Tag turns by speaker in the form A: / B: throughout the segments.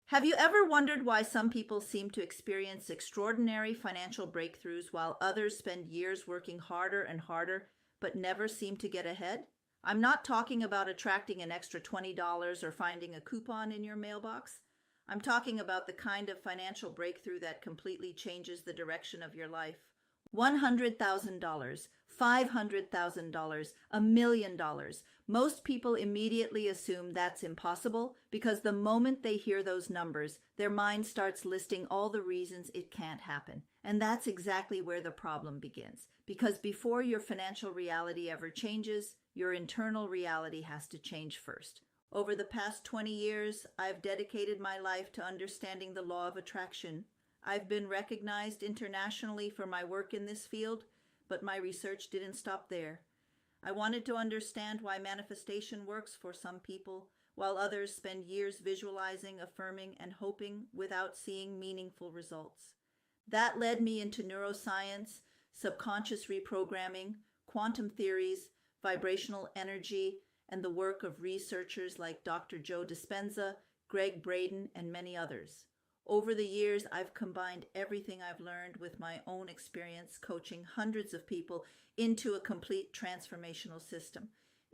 A: Have you ever wondered why some people seem to experience extraordinary financial breakthroughs while others spend years working harder and harder but never seem to get ahead? I'm not talking about attracting an extra $20 or finding a coupon in your mailbox. I'm talking about the kind of financial breakthrough that completely changes the direction of your life. $100,000, $500,000, $1 million. Most people immediately assume that's impossible because the moment they hear those numbers, their mind starts listing all the reasons it can't happen. And that's exactly where the problem begins. Because before your financial reality ever changes, your internal reality has to change first. Over the past 20 years, I've dedicated my life to understanding the law of attraction. I've been recognized internationally for my work in this field, but my research didn't stop there. I wanted to understand why manifestation works for some people, while others spend years visualizing, affirming, and hoping without seeing meaningful results. That led me into neuroscience, subconscious reprogramming, quantum theories, vibrational energy, and the work of researchers like Dr. Joe Dispenza, Greg Braden, and many others. Over the years, I've combined everything I've learned with my own experience coaching hundreds of people into a complete transformational system.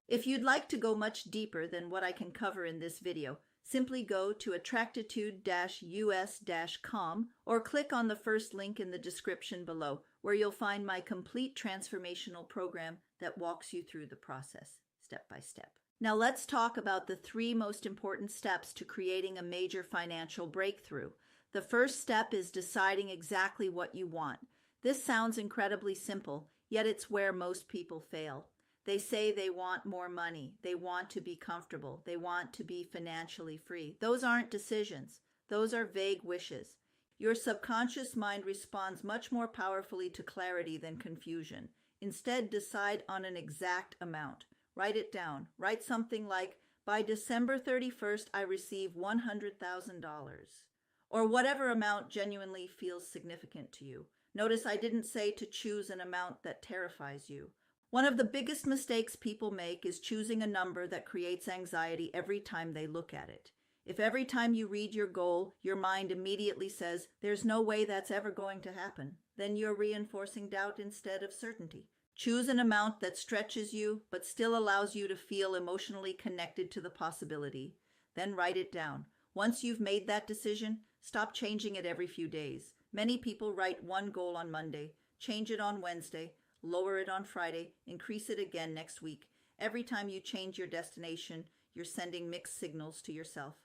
A: If you'd like to go much deeper than what I can cover in this video, simply go to Attractitude-US.com or click on the first link in the description below, where you'll find my complete transformational program that walks you through the process, step by step. Now let's talk about the 3 most important steps to creating a major financial breakthrough. The first step is deciding exactly what you want. This sounds incredibly simple, yet it's where most people fail. They say they want more money, they want to be comfortable, they want to be financially free. Those aren't decisions. Those are vague wishes. Your subconscious mind responds much more powerfully to clarity than confusion. Instead, decide on an exact amount. Write it down. Write something like, by December 31st, I receive $100,000. Or whatever amount genuinely feels significant to you. Notice I didn't say to choose an amount that terrifies you. One of the biggest mistakes people make is choosing a number that creates anxiety every time they look at it. If every time you read your goal, your mind immediately says, there's no way that's ever going to happen, then you're reinforcing doubt instead of certainty. Choose an amount that stretches you, but still allows you to feel emotionally connected to the possibility. Then write it down. Once you've made that decision, stop changing it every few days. Many people write one goal on Monday, change it on Wednesday, lower it on Friday, increase it again next week. Every time you change your destination, you're sending mixed signals to yourself.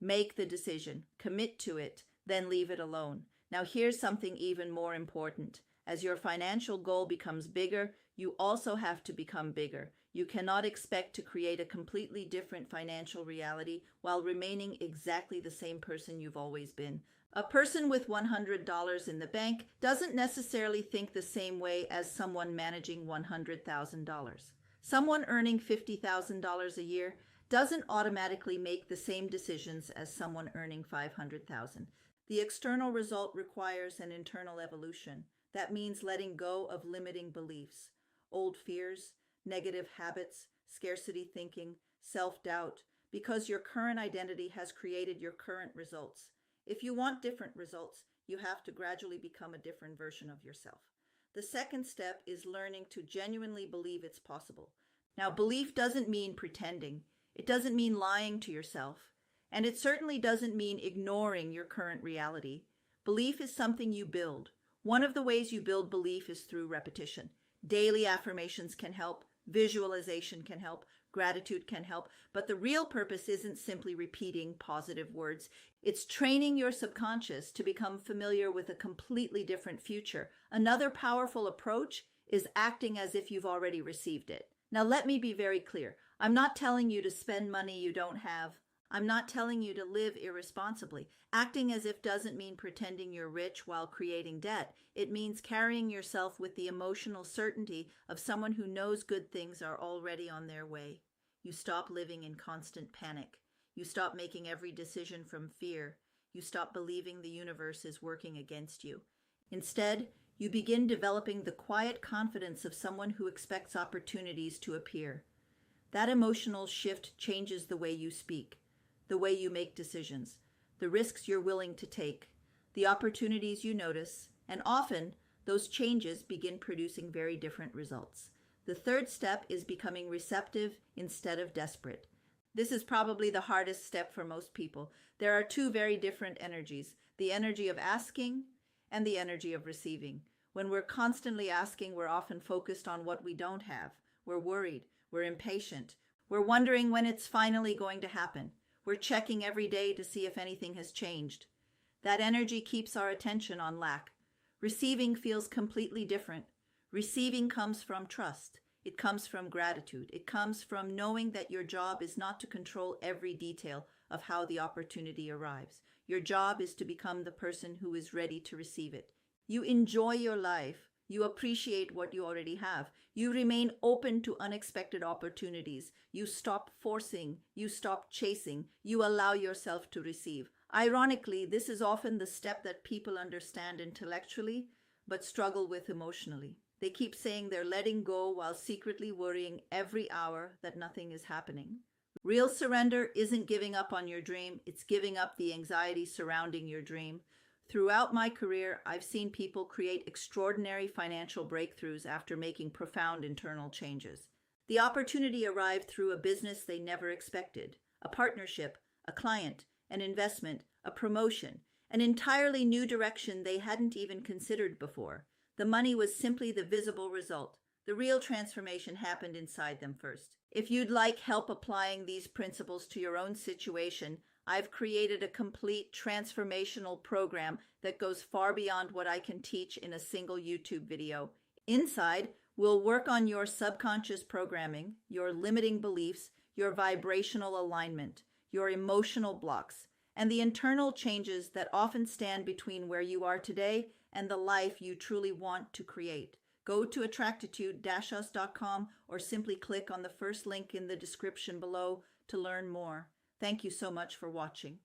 A: Make the decision, commit to it, then leave it alone. Now here's something even more important. As your financial goal becomes bigger, you also have to become bigger. You cannot expect to create a completely different financial reality while remaining exactly the same person you've always been. A person with $100 in the bank doesn't necessarily think the same way as someone managing $100,000. Someone earning $50,000 a year doesn't automatically make the same decisions as someone earning $500,000. The external result requires an internal evolution. That means letting go of limiting beliefs, old fears, negative habits, scarcity thinking, self-doubt, because your current identity has created your current results. If you want different results, you have to gradually become a different version of yourself. The second step is learning to genuinely believe it's possible. Now, belief doesn't mean pretending. It doesn't mean lying to yourself. And it certainly doesn't mean ignoring your current reality. Belief is something you build. One of the ways you build belief is through repetition. Daily affirmations can help, visualization can help, gratitude can help, but the real purpose isn't simply repeating positive words. It's training your subconscious to become familiar with a completely different future. Another powerful approach is acting as if you've already received it. Now let me be very clear. I'm not telling you to spend money you don't have. I'm not telling you to live irresponsibly. Acting as if doesn't mean pretending you're rich while creating debt. It means carrying yourself with the emotional certainty of someone who knows good things are already on their way. You stop living in constant panic. You stop making every decision from fear. You stop believing the universe is working against you. Instead, you begin developing the quiet confidence of someone who expects opportunities to appear. That emotional shift changes the way you speak, the way you make decisions, the risks you're willing to take, the opportunities you notice, and often those changes begin producing very different results. The third step is becoming receptive instead of desperate. This is probably the hardest step for most people. There are two very different energies, the energy of asking and the energy of receiving. When we're constantly asking, we're often focused on what we don't have. We're worried, we're impatient, we're wondering when it's finally going to happen. We're checking every day to see if anything has changed. That energy keeps our attention on lack. Receiving feels completely different. Receiving comes from trust. It comes from gratitude. It comes from knowing that your job is not to control every detail of how the opportunity arrives. Your job is to become the person who is ready to receive it. You enjoy your life. You appreciate what you already have. You remain open to unexpected opportunities. You stop forcing. You stop chasing. You allow yourself to receive. Ironically, this is often the step that people understand intellectually, but struggle with emotionally. They keep saying they're letting go while secretly worrying every hour that nothing is happening. Real surrender isn't giving up on your dream. It's giving up the anxiety surrounding your dream. Throughout my career, I've seen people create extraordinary financial breakthroughs after making profound internal changes. The opportunity arrived through a business they never expected, a partnership, a client, an investment, a promotion, an entirely new direction they hadn't even considered before. The money was simply the visible result. The real transformation happened inside them first. If you'd like help applying these principles to your own situation, I've created a complete transformational program that goes far beyond what I can teach in a single YouTube video. Inside, we'll work on your subconscious programming, your limiting beliefs, your vibrational alignment, your emotional blocks, and the internal changes that often stand between where you are today and the life you truly want to create. Go to Attractitude-US.com or simply click on the first link in the description below to learn more. Thank you so much for watching.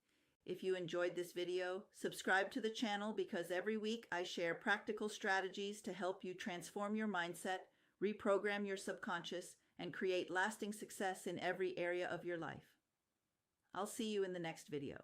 A: If you enjoyed this video, subscribe to the channel because every week I share practical strategies to help you transform your mindset, reprogram your subconscious, and create lasting success in every area of your life. I'll see you in the next video.